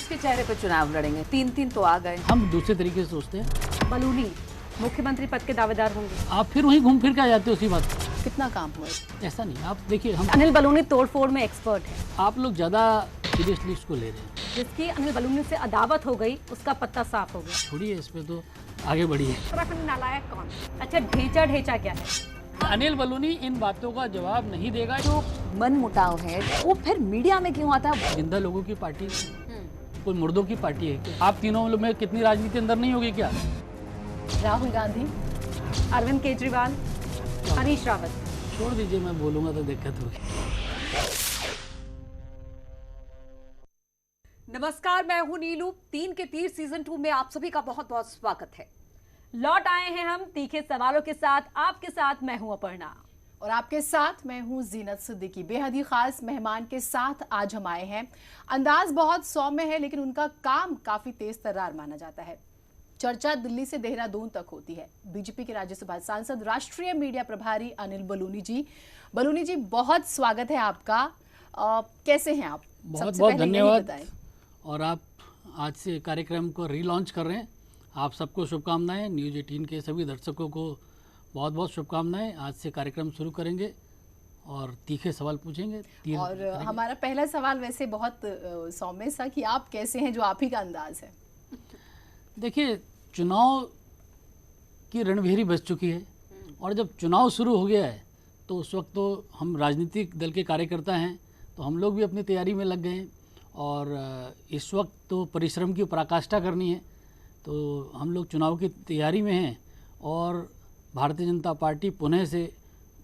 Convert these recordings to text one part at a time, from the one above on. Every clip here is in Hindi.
के चेहरे पर चुनाव लड़ेंगे, 3-3 तो आ गए। हम दूसरे तरीके से सोचते हैं। बलूनी मुख्यमंत्री पद के दावेदार होंगे। आप फिर वहीं घूम फिर के आ जाते हो उसी बात पर। कितना काम हुआ? ऐसा नहीं, आप देखिए हम अनिल बलूनी तोड़फोड़ में एक्सपर्ट है। आप लोग ज़्यादा सीरियसली इसको ले रहे हैं। जिसकी अनिल बलूनी से अदावत हो गई उसका पत्ता साफ हो गया। छोड़िए इस पे, तो आगे बढ़िए। उत्तराखंड नालायक कौन? अच्छा, ढेंचा क्या है? अनिल बलूनी इन बातों का जवाब नहीं देगा। जो मन मुटाव है वो फिर मीडिया में क्यों आता है? जिंदा लोगों की पार्टी कोई मुर्दों की पार्टी है क्या? आप तीनों में कितनी राजनीति अंदर नहीं होगी क्या? राहुल गांधी, अरविंद केजरीवाल, हरीश रावत। छोड़ दीजिए, मैं बोलूंगा तो दिक्कत होगी। नमस्कार, मैं हूं नीलू। 3 के तीर सीजन 2 में आप सभी का बहुत बहुत स्वागत है। लौट आए हैं हम तीखे सवालों के साथ। आपके साथ मैं हूं अपर्णा और आपके साथ मैं हूं जीनत सिद्दीकी। बेहद ही खास मेहमान के साथ आज हम आए हैं। अंदाज बहुत सौम्य है लेकिन उनका काम काफी तेज तर्रार माना जाता है। चर्चा दिल्ली से देहरादून तक होती है। बीजेपी के राज्यसभा सांसद, राष्ट्रीय मीडिया प्रभारी अनिल बलूनी जी। बलूनी जी, बहुत स्वागत है आपका। कैसे हैं आप? बहुत बहुत धन्यवाद। और आप आज से कार्यक्रम को रीलॉन्च कर रहे हैं, आप सबको शुभकामनाएं। न्यूज़ 18 के सभी दर्शकों को बहुत बहुत शुभकामनाएं। आज से कार्यक्रम शुरू करेंगे और तीखे सवाल पूछेंगे। और हमारा पहला सवाल वैसे बहुत सौम्य सा कि आप कैसे हैं, जो आप ही का अंदाज है। देखिए, चुनाव की रणभेरी बज चुकी है और जब चुनाव शुरू हो गया है तो उस वक्त तो हम राजनीतिक दल के कार्यकर्ता हैं, तो हम लोग भी अपनी तैयारी में लग गए हैं। और इस वक्त तो परिश्रम की पराकाष्ठा करनी है, तो हम लोग चुनाव की तैयारी में हैं। और भारतीय जनता पार्टी पुणे से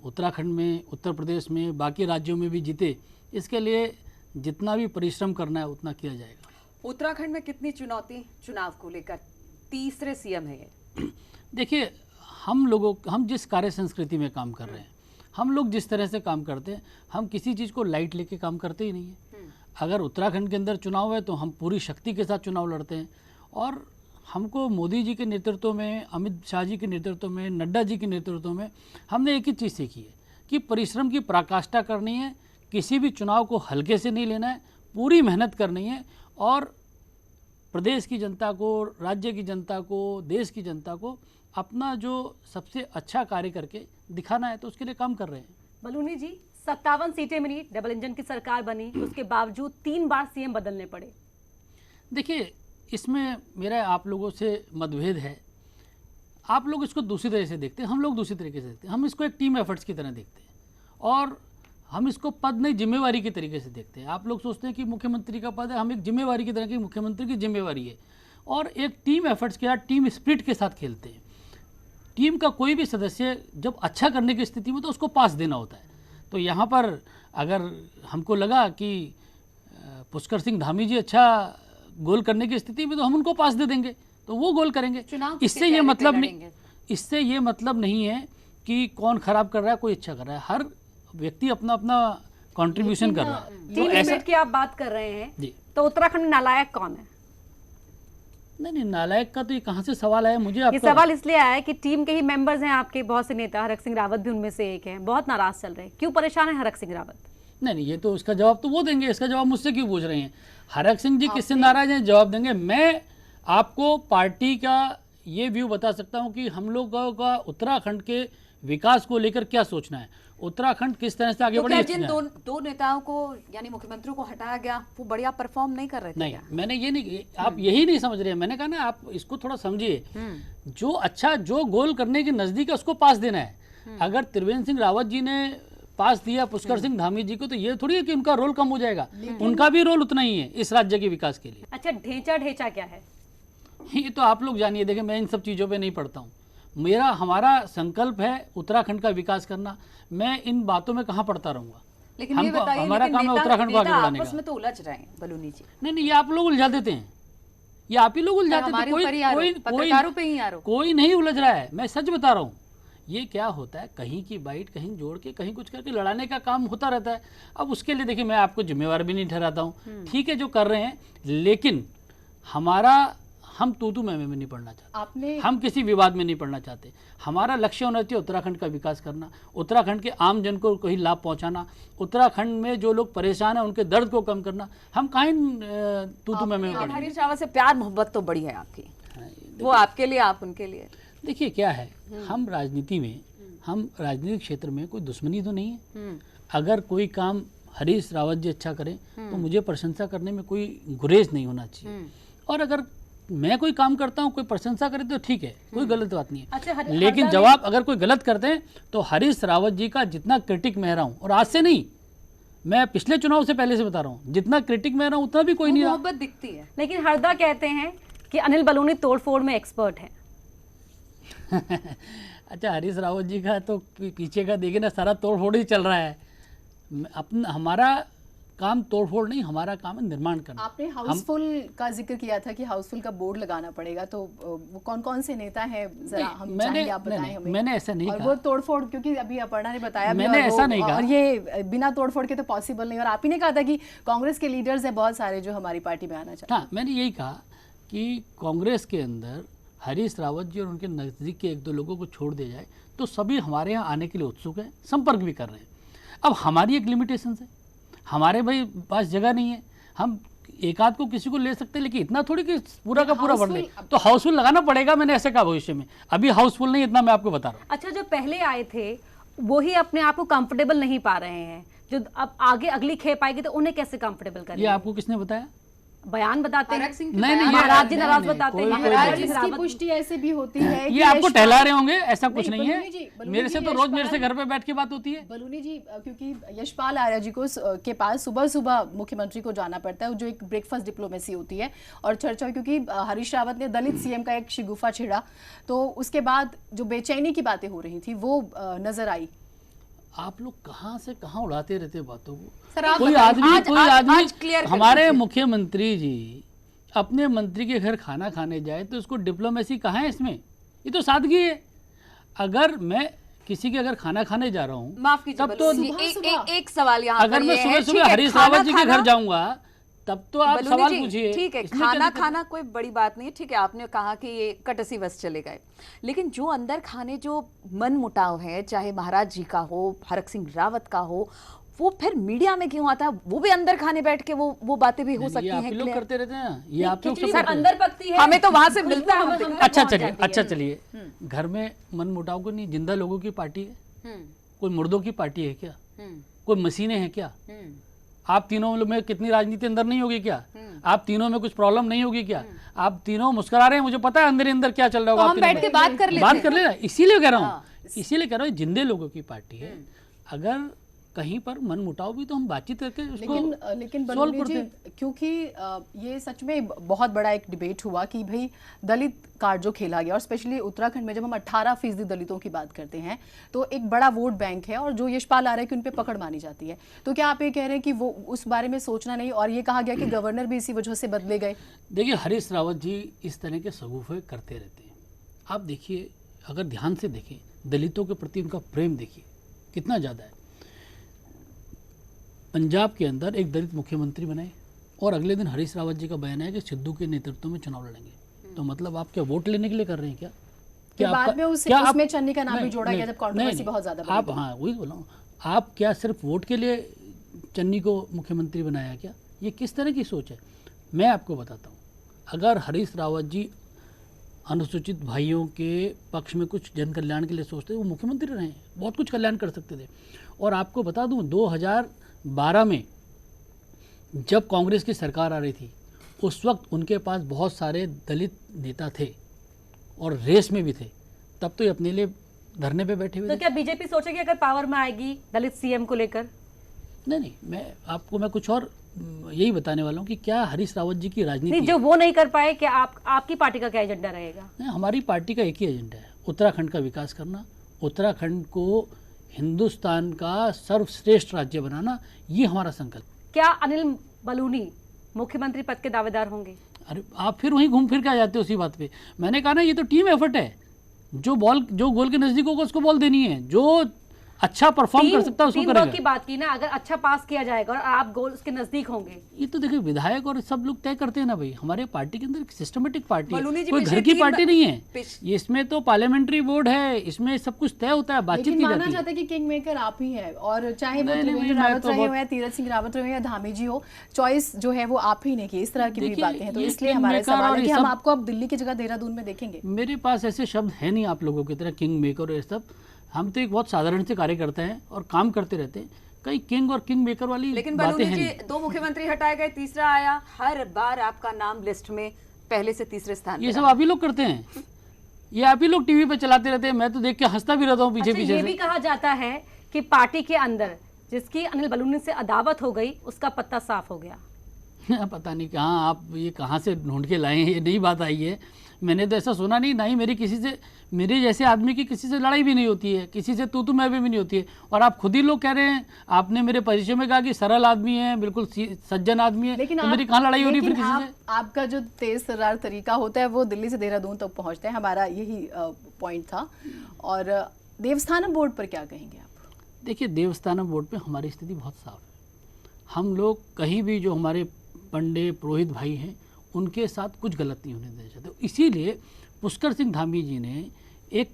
उत्तराखंड में, उत्तर प्रदेश में, बाकी राज्यों में भी जीते, इसके लिए जितना भी परिश्रम करना है उतना किया जाएगा। उत्तराखंड में कितनी चुनौती चुनाव को लेकर? तीसरे सीएम है ये। देखिए, हम जिस कार्य संस्कृति में काम कर रहे हैं, हम लोग जिस तरह से काम करते हैं, हम किसी चीज़ को लाइट लेके काम करते ही नहीं हैं। अगर उत्तराखंड के अंदर चुनाव है तो हम पूरी शक्ति के साथ चुनाव लड़ते हैं। और हमको मोदी जी के नेतृत्व में, अमित शाह जी के नेतृत्व में, नड्डा जी के नेतृत्व में हमने एक ही चीज़ सीखी है कि परिश्रम की पराकाष्ठा करनी है। किसी भी चुनाव को हल्के से नहीं लेना है, पूरी मेहनत करनी है और प्रदेश की जनता को, राज्य की जनता को, देश की जनता को अपना जो सबसे अच्छा कार्य करके दिखाना है, तो उसके लिए काम कर रहे हैं। बलूनी जी, 57 सीटें मिली, डबल इंजन की सरकार बनी, उसके बावजूद 3 बार सीएम बदलने पड़े। देखिए, इसमें मेरा आप लोगों से मतभेद है। आप लोग इसको दूसरी तरह से देखते हैं, हम लोग दूसरी तरीके से देखते हैं। हम इसको एक टीम एफर्ट्स की तरह देखते हैं और हम इसको पद नहीं, जिम्मेवारी के तरीके से देखते हैं। आप लोग सोचते हैं कि मुख्यमंत्री का पद है, हम एक जिम्मेवारी की तरह की, मुख्यमंत्री की जिम्मेवारी है और एक टीम एफर्ट्स के साथ, टीम स्पिरिट के साथ खेलते हैं। टीम का कोई भी सदस्य जब अच्छा करने की स्थिति में तो उसको पास देना होता है। तो यहाँ पर अगर हमको लगा कि पुष्कर सिंह धामी जी अच्छा गोल करने की स्थिति में, तो हम उनको पास दे देंगे, तो वो गोल करेंगे। इससे ये मतलब नहीं है कि कौन खराब कर रहा है, कोई अच्छा कर रहा है। हर व्यक्ति अपना अपना कंट्रीब्यूशन कर रहा है। टीम स्पिरिट की आप बात कर रहे हैं जी, तो उत्तराखंड में नालायक कौन है? नहीं, नालायक का तो ये कहाँ से सवाल आया मुझे? ये सवाल इसलिए आया है कि टीम के ही मेंबर्स हैं आपके, बहुत से नेता, हरक सिंह रावत भी उनमें से एक हैं, बहुत नाराज चल रहे हैं। क्यों परेशान है हरक सिंह रावत? नहीं, ये तो इसका जवाब तो वो देंगे, इसका जवाब मुझसे क्यों पूछ रहे हैं? हरक सिंह जी किससे नाराज हैं, जवाब देंगे। मैं आपको पार्टी का ये व्यू बता सकता हूँ कि हम लोगों का उत्तराखंड के विकास को लेकर क्या सोचना है, उत्तराखंड किस तरह से आगे बढ़े। जिन दो नेताओं को यानी मुख्यमंत्री को हटाया गया, वो बढ़िया परफॉर्म नहीं कर रहे थे? नहीं, मैंने ये नहीं, आप यही नहीं समझ रहे हैं। मैंने कहा ना, आप इसको थोड़ा समझिए। जो अच्छा, जो गोल करने के नजदीक है उसको पास देना है। अगर त्रिवेंद्र सिंह रावत जी ने पास दिया पुष्कर सिंह धामी जी को, तो ये थोड़ी है कि उनका रोल कम हो जाएगा। उनका भी रोल उतना ही है इस राज्य के विकास के लिए। अच्छा, ढेंचा क्या है? ये तो आप लोग जानिए। देखिए, मैं इन सब चीज़ों पे नहीं पढ़ता हूँ। हमारा संकल्प है उत्तराखंड का विकास करना। मैं इन बातों में कहाँ पढ़ता रहूँगा? लेकिन ये बताइए, हमारा काम है उत्तराखंड को आगे बढ़ाने का। आपस में तो उलझ रहे हैं बलूनी जी। नहीं, ये आप लोग उलझा देते हैं, ये आप ही लोग उलझाते हैं। कोई नहीं उलझ रहा है, मैं सच बता रहा हूँ। ये क्या होता है, कहीं की बाइट कहीं जोड़ के, कहीं कुछ करके लड़ाने का काम होता रहता है। अब उसके लिए देखिए, मैं आपको जिम्मेवार भी नहीं ठहराता हूँ। ठीक है जो कर रहे हैं, लेकिन हम तू में नहीं पड़ना चाहते, आपने हम किसी विवाद में नहीं पड़ना चाहते। हमारा लक्ष्य होना चाहिए उत्तराखंड का विकास करना, उत्तराखंड के आम जन को कहीं लाभ पहुंचाना, उत्तराखंड में जो लोग परेशान हैं उनके दर्द को कम करना। हम काहे तू में पड़ेंगे। हरीश रावत से प्यार मोहब्बत तो बड़ी है आपकी, वो आपके लिए, आप उनके लिए। देखिए क्या है, हम राजनीति में, हम राजनीतिक क्षेत्र में कोई दुश्मनी तो नहीं है। अगर कोई काम हरीश रावत जी अच्छा करें तो मुझे प्रशंसा करने में कोई गुरेज नहीं होना चाहिए, और अगर मैं कोई काम करता हूं कोई प्रशंसा करे तो ठीक है, कोई गलत बात नहीं है। अच्छा, लेकिन जब आप अगर कोई गलत करते हैं तो हरीश रावत जी का जितना क्रिटिक मैं रहा हूं, और आज से नहीं, मैं पिछले चुनाव से पहले से बता रहा हूं, जितना क्रिटिक मैं रहा हूं उतना भी कोई नहीं रहा। मोहब्बत दिखती है। लेकिन हरदा कहते हैं कि अनिल बलूनी तोड़फोड़ में एक्सपर्ट है। अच्छा, हरीश रावत जी का तो पीछे का देखिए ना, सारा तोड़फोड़ ही चल रहा है। अपना हमारा काम तोड़फोड़ नहीं, हमारा काम है निर्माण करना। आपने हाउसफुल का जिक्र किया था कि हाउसफुल का बोर्ड लगाना पड़ेगा, तो वो कौन कौन से नेता हैं, जरा हम चाहेंगे आप बताएं हमें। मैंने ऐसा नहीं और कहा। वो तोड़फोड़, क्योंकि अभी अपर्णा ने बताया भी, मैंने और ऐसा नहीं कहा। और ये बिना तोड़फोड़ के तो पॉसिबल नहीं। और आप ही ने कहा था कि कांग्रेस के लीडर्स हैं बहुत सारे जो हमारी पार्टी में आना चाहते हैं। हाँ, मैंने यही कहा कि कांग्रेस के अंदर हरीश रावत जी और उनके नज़दीक के एक दो लोगों को छोड़ दिया जाए तो सभी हमारे यहाँ आने के लिए उत्सुक हैं, संपर्क भी कर रहे हैं। अब हमारी एक लिमिटेशन है, हमारे भाई पास जगह नहीं है, हम एक आध को किसी को ले सकते हैं, लेकिन इतना थोड़ी कि पूरा का पूरा भर ले, तो हाउसफुल लगाना पड़ेगा। मैंने ऐसे कहा भविष्य में, अभी हाउसफुल नहीं, इतना मैं आपको बता रहा हूँ। अच्छा, जो पहले आए थे वो ही अपने आप को कंफर्टेबल नहीं पा रहे हैं, जो अब आगे अगली खेप आएगी तो उन्हें कैसे कंफर्टेबल ये करेंगे? आपको किसने बताया? बयान बताते हैं, हरक सिंह के नहीं, बयान- ये- महाराज जी नाराज नहीं, बताते हैं, कोई- महाराज जी इसकी रावत- पुष्टि ऐसे भी होती है कि ये आपको यशपाल- टहला रहे होंगे, ऐसा कुछ नहीं बलूनी जी, है। बलूनी मेरे से जी, तो रोज मेरे से यशपाल- घर पे बैठ के बात होती है। बलूनी जी, क्योंकि यशपाल आर्या जी को के पास सुबह सुबह मुख्यमंत्री को जाना पड़ता है, जो एक ब्रेकफास्ट डिप्लोमेसी होती है और चर्चा, क्योंकि हरीश रावत ने दलित सीएम का एक शिगुफा छेड़ा, तो उसके बाद जो बेचैनी की बातें हो रही थी वो नजर आई। आप लोग कहाँ से कहाँ उड़ाते रहते हैं बातों को। सर, आप कोई बताइए, आदमी आज- कोई आज- आदमी आज clear कर हमारे दीजिए। मुख्यमंत्री जी अपने मंत्री के घर खाना खाने जाए तो इसको डिप्लोमेसी कहाँ है इसमें? ये तो सादगी है। अगर मैं किसी के अगर खाना खाने जा रहा हूँ, माफ कीजिए, तब तो बलूनी जी, एक सवाल यहाँ अगर पर मैं ये सुबह है, सुबह ठीक है, हरीश खाना रावत जी के खाना- घर जाऊंगा तब तो आप बलूनी सवाल जी, पूछिए। ठीक है, इसमें क्या खाना दिक्कत है? खाना कोई बड़ी बात नहीं है, ठीक है, आपने कहा कि ये कटसी बस चले गए, लेकिन जो अंदर खाने जो मन मुटाव है, चाहे महाराज जी का हो, हरक सिंह रावत का हो, वो फिर मीडिया में क्यों आता है? वो भी अंदर खाने बैठ के वो बातें भी हो ये सकती आप हैं। ही लोग clear? करते रहते हैं ना, ये आप लोग सब खिचड़ी करते हैं। अंदर पकती है, हमें तो वहां से मिलता है, खुशबू हम हमें अच्छा पहुंच चलिए, जाती है। अच्छा चलिए, घर में मन मुटाव को नहीं, जिंदा लोगों की पार्टी है, कोई मुर्दों की पार्टी है क्या? कोई मशीनें हैं क्या? आप तीनों में कितनी राजनीति अंदर नहीं होगी क्या? आप तीनों में कुछ प्रॉब्लम नहीं होगी क्या? आप तीनों मुस्कुरा रहे हैं, मुझे पता है अंदर अंदर क्या चल रहा होगा। तो आप हम तीनों बैठ के में। बात कर लेते बात हैं। कर लेना, इसीलिए कह रहा हूँ, इसीलिए कह रहा हूँ, जिंदे लोगों की पार्टी है। अगर कहीं पर मन मुटाव भी तो हम बातचीत करके उसको लेकिन solve बलूनी करते जी, हैं। क्योंकि ये सच में बहुत बड़ा एक डिबेट हुआ कि भाई दलित कार्ड जो खेला गया, और स्पेशली उत्तराखंड में जब हम 18% दलितों की बात करते हैं तो एक बड़ा वोट बैंक है, और जो यशपाल आ रहा है कि उन पे पकड़ मानी जाती है, तो क्या आप ये कह रहे हैं कि वो उस बारे में सोचना नहीं? और ये कहा गया कि गवर्नर भी इसी वजह से बदले गए। देखिए, हरीश रावत जी इस तरह के सगुफे करते रहते हैं। आप देखिए, अगर ध्यान से देखें, दलितों के प्रति उनका प्रेम देखिए कितना ज़्यादा है। पंजाब के अंदर एक दलित मुख्यमंत्री बनाए और अगले दिन हरीश रावत जी का बयान है कि सिद्धू के नेतृत्व में चुनाव लड़ेंगे। तो मतलब आप क्या वोट लेने के लिए कर रहे हैं क्या? फिर बाद आपका- में क्या आप- उसमें चन्नी का नाम भी नहीं, जोड़ा नहीं, गया जब कंट्रोवर्सी नहीं, बहुत ज्यादा बढ़ आप गई। हाँ वही बोला हूँ, आप क्या सिर्फ वोट के लिए चन्नी को मुख्यमंत्री बनाया क्या? ये किस तरह की सोच है? मैं आपको बताता हूँ, अगर हरीश रावत जी अनुसूचित भाइयों के पक्ष में कुछ जन कल्याण के लिए सोचते वो मुख्यमंत्री रहे, बहुत कुछ कल्याण कर सकते थे। और आपको बता दूं, 2012 में जब कांग्रेस की सरकार आ रही थी, उस वक्त उनके पास बहुत सारे दलित नेता थे और रेस में भी थे, तब तो ये अपने लिए धरने पे बैठे हुए तो थे। क्या बीजेपी सोचेगी अगर पावर में आएगी दलित सीएम को लेकर? नहीं, मैं कुछ और यही बताने वाला हूँ कि क्या हरीश रावत जी की राजनीति नहीं, जो वो नहीं कर पाए, क्या आपकी पार्टी का क्या एजेंडा रहेगा? नहीं, हमारी पार्टी का एक ही एजेंडा है, उत्तराखंड का विकास करना, उत्तराखंड को हिंदुस्तान का सर्वश्रेष्ठ राज्य बनाना, ये हमारा संकल्प। क्या अनिल बलूनी मुख्यमंत्री पद के दावेदार होंगे? अरे आप फिर वहीं घूम फिर के आ जाते हो उसी बात पे। मैंने कहा ना, ये तो टीम एफर्ट है, जो गोल के नज़दीक होगा उसको बॉल देनी है, जो अच्छा परफॉर्म कर सकता है उसको टीम वर्क की करेगा। बात की ना, अगर अच्छा पास किया जाएगा और आप गोल उसके नजदीक होंगे। ये तो देखिए विधायक और सब लोग तय करते हैं ना भाई, हमारे पार्टी के अंदर सिस्टमेटिक पार्टी बलूनी है, जी कोई पिछले घर की 3 पार्टी नहीं है। पिछ- ये इसमें तो पार्लियामेंट्री बोर्ड है, इसमें सब कुछ तय होता है, बातचीत लेकिन की माना जाती जाता है। है कि किंग मेकर आप ही हैं, और चाहे वो नहीं, नहीं, त्रिवेंद्र मैं रावत तो रहे हो बहुत- या तीरथ सिंह रावत रहे हो या धामी जी हो, चॉइस जो है वो आप ही ने की, इस तरह की भी देखिए, बातें हैं। तो ये इसलिए king हमारा maker सवाल और है कि ये हम सब- आपको अब दिल्ली की जगह देहरादून में देखेंगे। मेरे पास ऐसे शब्द है नहीं आप लोगों की तरह किंग मेकर और ये सब। हम तो एक बहुत साधारण से कार्यकर्ता हैं और काम करते रहते हैं, कहीं किंग और किंग मेकर वाली लेकिन बातें बलूनी हैं जी नहीं। 2 मुख्यमंत्री हटाए गए, तीसरा आया, हर बार आपका नाम लिस्ट में पहले से तीसरे स्थान ये पे सब रहा। आप ही लोग करते हैं, ये आप ही लोग टीवी पे चलाते रहते हैं, मैं तो देख के हंसता भी रहता हूँ पीछे अच्छा, पीछे ये भी से। कहा जाता है कि पार्टी के अंदर जिसकी अनिल बलूनी से अदावत हो गई उसका पत्ता साफ हो गया। पता नहीं कहाँ आप ये कहाँ से ढूंढ के लाए हैं, ये नई बात आई है, मैंने तो ऐसा सुना नहीं। ना ही मेरी किसी से, मेरे जैसे आदमी की किसी से लड़ाई भी नहीं होती है, किसी से तू मैं भी नहीं होती है। और आप खुद ही लोग कह रहे हैं, आपने मेरे परिचय में कहा कि सरल आदमी है, बिल्कुल सज्जन आदमी है, लेकिन तो मेरी कहाँ लड़ाई हो रही है फिर लेकिन किसी से? आपका जो तेज तर्रार तरीका होता है वो दिल्ली से देहरादून तक पहुंचता है, हमारा यही पॉइंट था। और देवस्थानम बोर्ड पर क्या कहेंगे आप? देखिए, देवस्थानम बोर्ड पे हमारी स्थिति बहुत साफ है। हम लोग कहीं भी जो हमारे पंडे पुरोहित भाई हैं उनके साथ कुछ गलत नहीं होने देना चाहते। इसीलिए पुष्कर सिंह धामी जी ने एक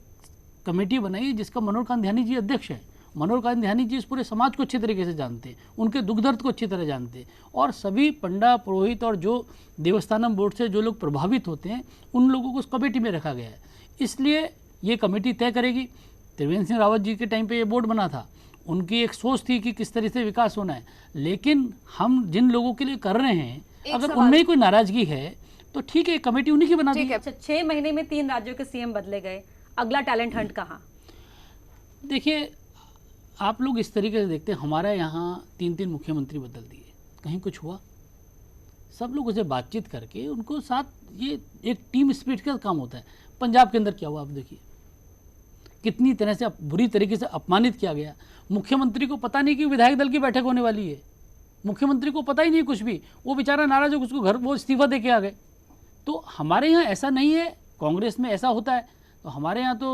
कमेटी बनाई है जिसका मनोहर कांत ध्यानी जी अध्यक्ष है। मनोहर कांत ध्यानी जी इस पूरे समाज को अच्छे तरीके से जानते हैं, उनके दुख दर्द को अच्छी तरह जानते हैं, और सभी पंडा पुरोहित और जो देवस्थानम बोर्ड से जो लोग प्रभावित होते हैं उन लोगों को उस कमेटी में रखा गया है। इसलिए ये कमेटी तय करेगी। त्रिवेंद्र सिंह रावत जी के टाइम पे ये बोर्ड बना था, उनकी एक सोच थी कि किस तरह से विकास होना है, लेकिन हम जिन लोगों के लिए कर रहे हैं अगर उनमें ही कोई नाराजगी है तो ठीक है, कमेटी उन्हीं की बना दी। अच्छा, 6 महीने में 3 राज्यों के सीएम बदले गए, अगला टैलेंट हंट कहाँ? देखिए, आप लोग इस तरीके से देखते हैं, हमारे यहाँ 3-3 मुख्यमंत्री बदल दिए, कहीं कुछ हुआ? सब लोग उसे बातचीत करके उनको साथ, ये एक टीम स्पिरिट का काम होता है। पंजाब के अंदर क्या हुआ आप देखिए, कितनी तरह से बुरी तरीके से अपमानित किया गया। मुख्यमंत्री को पता नहीं कि विधायक दल की बैठक होने वाली है, मुख्यमंत्री को पता ही नहीं कुछ भी, वो बेचारा नाराज हो उसको घर वो इस्तीफा दे के आ गए। तो हमारे यहाँ ऐसा नहीं है, कांग्रेस में ऐसा होता है, तो हमारे यहाँ तो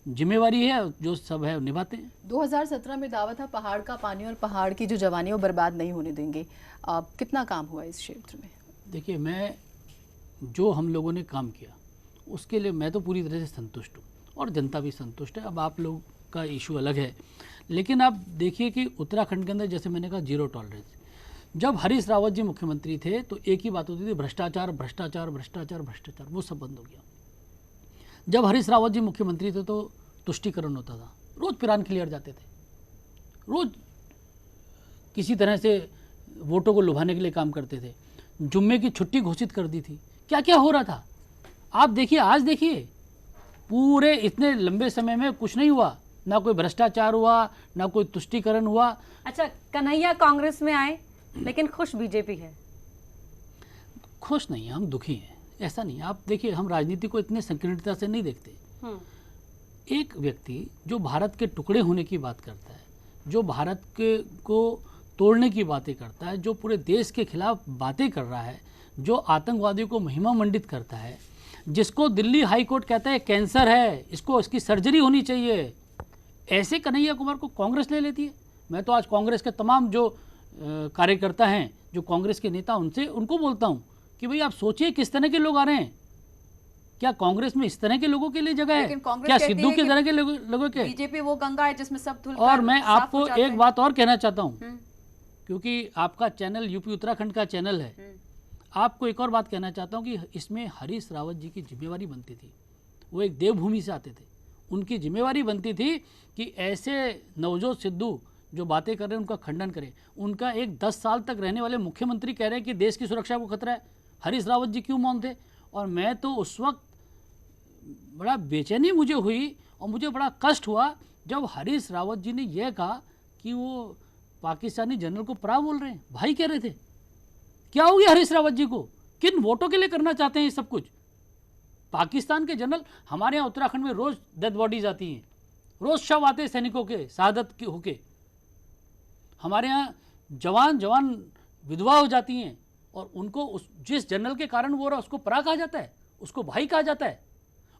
जिम्मेवारी है, जो सब है निभाते हैं। 2017 में दावा था पहाड़ का पानी और पहाड़ की जो जवानी है वो बर्बाद नहीं होने देंगे। कितना काम हुआ इस क्षेत्र में? देखिए, मैं जो हम लोगों ने काम किया उसके लिए मैं तो पूरी तरह से संतुष्ट हूँ और जनता भी संतुष्ट है। अब आप लोग का इशू अलग है, लेकिन आप देखिए कि उत्तराखंड के अंदर जैसे मैंने कहा जीरो टॉलरेंस। जब हरीश रावत जी मुख्यमंत्री थे तो एक ही बात होती थी, भ्रष्टाचार भ्रष्टाचार भ्रष्टाचार भ्रष्टाचार, वो सब बंद हो गया। जब हरीश रावत जी मुख्यमंत्री थे तो तुष्टीकरण होता था, रोज पिरान क्लियर जाते थे, रोज किसी तरह से वोटों को लुभाने के लिए काम करते थे, जुम्मे की छुट्टी घोषित कर दी थी, क्या क्या हो रहा था। आप देखिए, आज देखिए, पूरे इतने लंबे समय में कुछ नहीं हुआ, ना कोई भ्रष्टाचार हुआ, ना कोई तुष्टीकरण हुआ। अच्छा, कन्हैया कांग्रेस में आए लेकिन खुश बीजेपी है। खुश नहीं है, हम दुखी हैं, ऐसा नहीं। आप देखिए, हम राजनीति को इतने संकीर्णता से नहीं देखते। एक व्यक्ति जो भारत के टुकड़े होने की बात करता है, जो भारत के को तोड़ने की बातें करता है, जो पूरे देश के खिलाफ बातें कर रहा है, जो आतंकवादियों को महिमा मंडित करता है, जिसको दिल्ली हाई कोर्ट कहता है कैंसर है, इसको इसकी सर्जरी होनी चाहिए, ऐसे कन्हैया कुमार को कांग्रेस ले लेती है। मैं तो आज कांग्रेस के तमाम जो कार्यकर्ता हैं, जो कांग्रेस के नेता, उनको बोलता हूं कि भाई आप सोचिए किस तरह के लोग आ रहे हैं। क्या कांग्रेस में इस तरह के लोगों के लिए जगह है? क्या सिद्धू के तरह के लोगों के? बीजेपी वो गंगा है जिसमें सब धुल और मैं आपको एक बात और कहना चाहता हूं, क्योंकि आपका चैनल यूपी उत्तराखंड का चैनल है, आपको एक और बात कहना चाहता हूं कि इसमें हरीश रावत जी की जिम्मेवारी बनती थी। वो एक देवभूमि से आते थे, उनकी जिम्मेवारी बनती थी कि ऐसे नवजोत सिद्धू जो बातें कर रहे हैं उनका खंडन करें। उनका एक 10 साल तक रहने वाले मुख्यमंत्री कह रहे हैं कि देश की सुरक्षा को खतरा है, हरीश रावत जी क्यों मौन थे? और मैं तो उस वक्त बड़ा बेचैनी मुझे हुई और मुझे बड़ा कष्ट हुआ जब हरीश रावत जी ने यह कहा कि वो पाकिस्तानी जनरल को परा बोल रहे हैं। भाई कह रहे थे, क्या हो गया हरीश रावत जी को? किन वोटों के लिए करना चाहते हैं ये सब कुछ? पाकिस्तान के जनरल, हमारे यहाँ उत्तराखंड में रोज डेड बॉडीज आती हैं, रोज शव आते हैं सैनिकों के शहादत के होके। हमारे यहाँ जवान विधवा हो जाती हैं और उनको जिस जनरल के कारण वो रहा उसको परा कहा जाता है, उसको भाई कहा जाता है।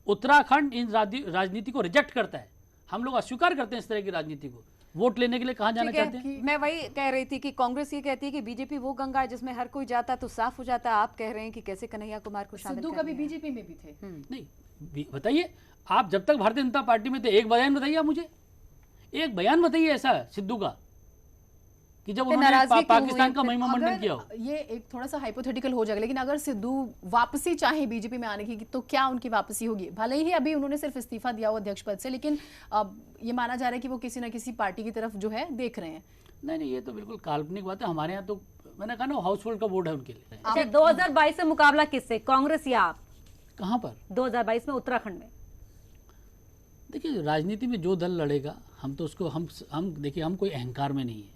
उत्तराखंड इन राजनीति को रिजेक्ट करता है। हम लोग अस्वीकार करते हैं इस तरह की राजनीति को। वोट लेने के लिए कहाँ जाना ठीक है, चाहते हैं? मैं वही कह रही थी कि कांग्रेस ये कहती है कि बीजेपी वो गंगा है जिसमें हर कोई जाता तो साफ हो जाता। आप कह रहे हैं कि कैसे कन्हैया कुमार को शामिल सिद्धू कर कभी लिया है। बीजेपी में भी थे। नहीं बताइए, आप जब तक भारतीय जनता पार्टी में थे एक बयान बताइए आप मुझे, एक बयान बताइए ऐसा सिद्धू का कि जब उन्होंने नाराजगी क्यों पाकिस्तान हुई? का महिमा मंडन अगर किया हो। ये एक थोड़ा सा हाइपोथेटिकल हो जाएगा, लेकिन अगर सिद्धू वापसी चाहे बीजेपी में आने की तो क्या उनकी वापसी होगी? भले ही अभी उन्होंने सिर्फ इस्तीफा दिया हो अध्यक्ष पद से, लेकिन अब ये माना जा रहा है कि वो किसी ना किसी पार्टी की तरफ जो है देख रहे हैं। नहीं, ये तो बिल्कुल काल्पनिक बात है। हमारे यहाँ तो मैंने कहा ना हाउसहोल्ड का वोट है उनके लिए। अच्छा, 2022 में मुकाबला किससे, कांग्रेस या आप? कहाँ पर? 2022 में उत्तराखंड में देखिए, राजनीति में जो दल लड़ेगा हम तो उसको हम देखिए, हम कोई अहंकार में नहीं है,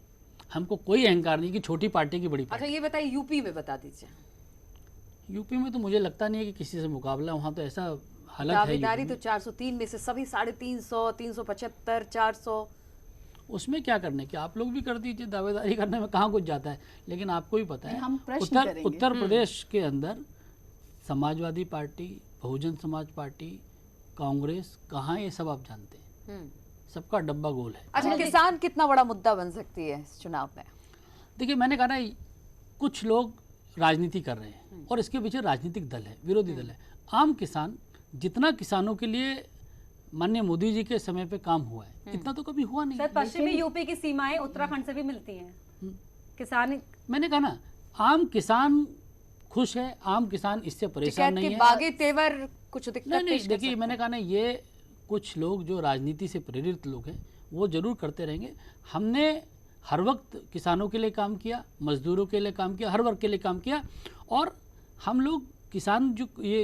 हमको कोई अहंकार नहीं कि छोटी पार्टी की बड़ी पार्टी। अच्छा ये बताइए यूपी में बता दीजिए। यूपी में तो मुझे लगता नहीं है कि किसी से मुकाबला, वहाँ तो ऐसा हालत है दावेदारी यूपी तो 403 में से सभी 350, 375, 400। में। उसमें क्या करने की, आप लोग भी कर दीजिए, दावेदारी करने में कहाँ कुछ जाता है। लेकिन आपको भी पता है हम प्रश्न करेंगे। उत्तर प्रदेश के अंदर समाजवादी पार्टी, बहुजन समाज पार्टी, कांग्रेस, कहाँ ये सब आप जानते हैं, सबका डब्बा गोल है। अच्छा किसान कितना बड़ा मुद्दा बन सकती है इस चुनाव में? देखिए, मैंने कहा ना, कुछ लोग राजनीति कर रहे हैं और इसके पीछे राजनीतिक दल है, विरोधी दल है। आम किसान, जितना किसानों के लिए माननीय मोदी जी के समय पे काम हुआ है इतना तो कभी हुआ नहीं। सर, पश्चिमी यूपी की सीमाएं उत्तराखंड से भी मिलती हैं। किसान, मैंने कहा ना, आम किसान खुश है, आम किसान इससे परेशान नहीं है। बागी तेवर कुछ दिक्कत नहीं, पेश कर देखिए, सकते मैंने कहा ना, ये कुछ लोग जो राजनीति से प्रेरित लोग हैं वो जरूर करते रहेंगे। हमने हर वक्त किसानों के लिए काम किया, मजदूरों के लिए काम किया, हर वर्ग के लिए काम किया। और हम लोग किसान, जो ये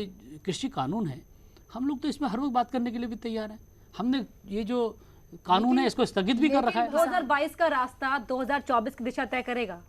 कृषि कानून है, हम लोग तो इसमें हर वक्त बात करने के लिए भी तैयार हैं। हमने ये जो कानून है इसको स्थगित भी कर रखा है। 2022 का रास्ता 2024 की दिशा तय करेगा।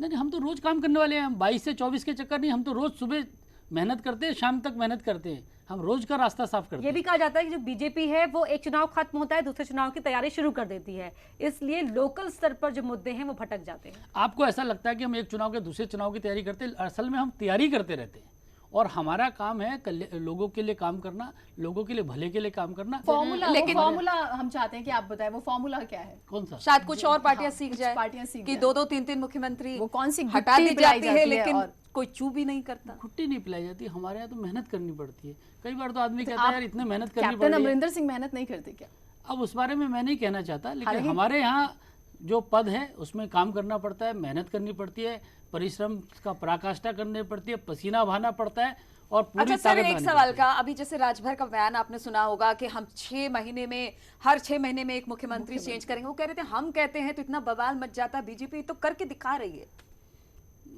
नहीं, हम तो रोज काम करने वाले हैं। हम 22 से 24 के चक्कर नहीं, हम तो रोज सुबह मेहनत करते हैं, शाम तक मेहनत करते हैं। हम रोज का रास्ता साफ करते ये हैं। भी कहा जाता है कि जो बीजेपी है वो एक चुनाव खत्म होता है दूसरे चुनाव की तैयारी शुरू कर देती है, इसलिए लोकल स्तर पर जो मुद्दे हैं वो भटक जाते हैं। आपको ऐसा लगता है कि हम एक चुनाव के दूसरे चुनाव की तैयारी करते हैं, असल में हम तैयारी करते रहते हैं। और हमारा काम है लोगों के लिए काम करना, लोगों के लिए भले के लिए काम करना। फॉर्मूला हम चाहते हैं कि आप बताएं, वो फॉर्मूला क्या है? कौन सा? शायद कुछ और पार्टियां हाँ, सीख कुछ जाए पार्टियां सीख कि जाए। 2-2, 3-3 मुख्यमंत्री वो कौन सी हटा गुत्ती दी पिलाई जाती है, जाती है लेकिन और- कोई चू भी नहीं करता। खुट्टी नहीं पिलाई जाती। हमारे यहाँ तो मेहनत करनी पड़ती है। कई बार तो आदमी कहता है यार इतने मेहनत करनी कैप्टन पड़ रही है। अमरिंदर सिंह मेहनत नहीं करते क्या? अब उस बारे में मैं नहीं कहना चाहता, लेकिन हालांकि- हमारे यहाँ जो पद है उसमें काम करना पड़ता है, मेहनत करनी पड़ती है, परिश्रम का पराकाष्ठा करनी पड़ती है, पसीना बहाना पड़ता है और पूरी अच्छा सर, ताकत एक लगानी सवाल पड़ती का, अभी जैसे राजभर का बयान आपने सुना होगा कि हम 6 महीने में, हर 6 महीने में एक मुख्यमंत्री चेंज करेंगे। वो कह रहे थे हम कहते हैं तो इतना बवाल मच जाता, बीजेपी तो करके दिखा रही है।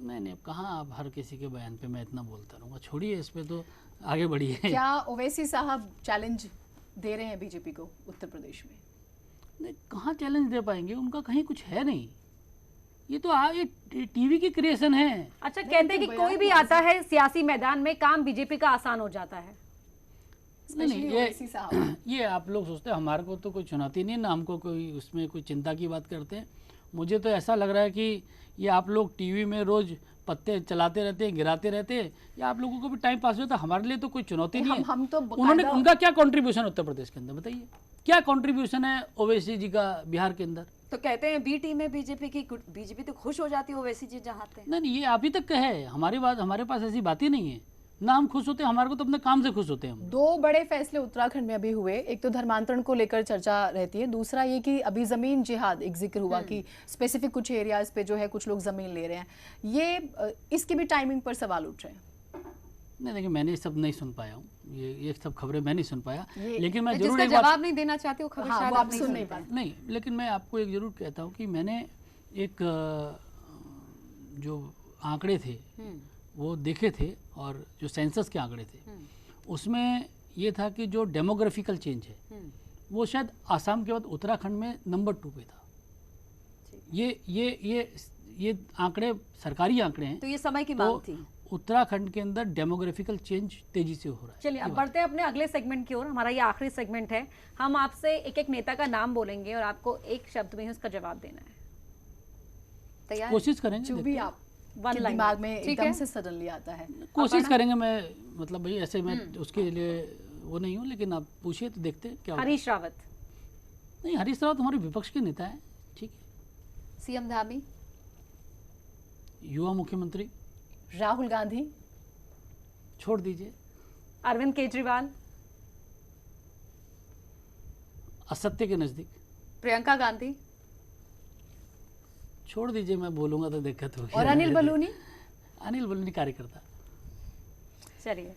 नहीं, अब कहाँ आप हर किसी के बयान पे मैं इतना बोलता रहूँगा, छोड़िए इस पे, तो आगे बढ़िए। क्या ओवैसी साहब चैलेंज दे रहे हैं बीजेपी को उत्तर प्रदेश में? नहीं, कहाँ चैलेंज दे पाएंगे, उनका कहीं कुछ है नहीं। ये तो ये टीवी की क्रिएशन है। अच्छा, कहते हैं कि कोई भी आता है सियासी मैदान में काम बीजेपी का आसान हो जाता है। नहीं, Especially ओवैसी साहब। ये आप लोग सोचते हैं हमारे को तो कोई चुनौती नहीं, ना हमको कोई उसमें कोई चिंता की बात करते हैं। मुझे तो ऐसा लग रहा है कि ये आप लोग टीवी में रोज पत्ते चलाते रहते हैं, गिराते रहते हैं, या आप लोगों को भी टाइम पास होता है। हमारे लिए तो कोई चुनौती नहीं है। हम तो उन्होंने, उनका क्या कंट्रीब्यूशन उत्तर प्रदेश के अंदर बताइए, क्या कंट्रीब्यूशन है ओवैसी जी का बिहार के अंदर? तो कहते हैं बी टीम में बीजेपी तो खुश हो जाती है वैसी चीज जहां नहीं, ये आप ही तक का है। हमारे पास ऐसी बात ही नहीं है ना। हम खुश होते हैं, हमारे को तो अपने काम से खुश होते हैं हम। 2 बड़े फैसले उत्तराखंड में अभी हुए। एक तो धर्मांतरण को लेकर चर्चा रहती है, दूसरा ये कि अभी जमीन जिहाद एक जिक्र हुआ कि स्पेसिफिक कुछ एरियाज पे जो है कुछ लोग जमीन ले रहे हैं। ये इसकी भी टाइमिंग पर सवाल उठ रहे हैं। नहीं, देखिए, मैंने सब नहीं सुन पाया हूँ, ये सब खबरें मैं नहीं सुन पाया, ये- लेकिन मैं जरूर जिसका एक बात, जवाब नहीं देना चाहते वो खबर हाँ, शायद वो आप आप नहीं सुन नहीं सुनते। पाते। नहीं, लेकिन मैं आपको एक जरूर कहता हूँ कि मैंने एक जो आंकड़े थे वो देखे थे, और जो सेंसस के आंकड़े थे उसमें ये था कि जो डेमोग्राफिकल चेंज है वो शायद आसाम के बाद उत्तराखंड में नंबर 2 पे था। ये आंकड़े सरकारी आंकड़े हैं। तो ये समय की मांग थी। उत्तराखंड के अंदर डेमोग्राफिकल चेंज तेजी से हो रहा है। चलिए, अब बढ़ते हैं अपने अगले सेगमेंट की ओर। हमारा ये आखिरी सेगमेंट है। हम आपसे एक एक नेता का नाम बोलेंगे और आपको एक शब्द में ही उसका जवाब देना है। तैयार? कोशिश करेंगे, जो देखते भी हैं। आप One के line। दिमाग में ठीक एकदम है। से सडनली आता है। कोशिश करेंगे। मैं मतलब भाई ऐसे मैं उसके लिए वो नहीं हूँ, लेकिन आप पूछिए तो देखते हैं क्या होता है। हरीश रावत, नहीं, हरीश रावत हमारे विपक्ष के नेता हैं, ठीक है। सीएम धामी, युवा मुख्यमंत्री, राहुल गांधी, छोड़ दीजिए। अरविंद केजरीवाल, असत्य के नज़दीक, प्रियंका गांधी, छोड़ दीजिए, मैं बोलूंगा तो दिक्कत होगी। और अनिल बलूनी। अनिल बलूनी कार्यकर्ता। चलिए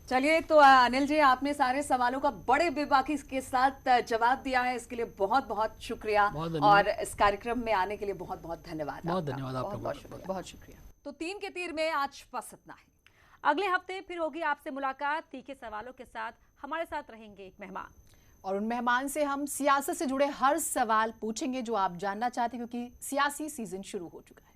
चलिए, तो अनिल जी, आपने सारे सवालों का बड़े बेबाकी के साथ जवाब दिया है, इसके लिए बहुत बहुत शुक्रिया। बहुत धन्यवाद। और इस कार्यक्रम में आने के लिए बहुत बहुत धन्यवाद। बहुत आपका। धन्यवाद आपका, बहुत बहुत शुक्रिया। बहुत शुक्रिया। तो 3 के तीर में आज बस इतना है। अगले हफ्ते फिर होगी आपसे मुलाकात तीखे सवालों के साथ। हमारे साथ रहेंगे एक मेहमान, और उन मेहमान से हम सियासत से जुड़े हर सवाल पूछेंगे जो आप जानना चाहते हैं, क्योंकि सियासी सीजन शुरू हो चुका है।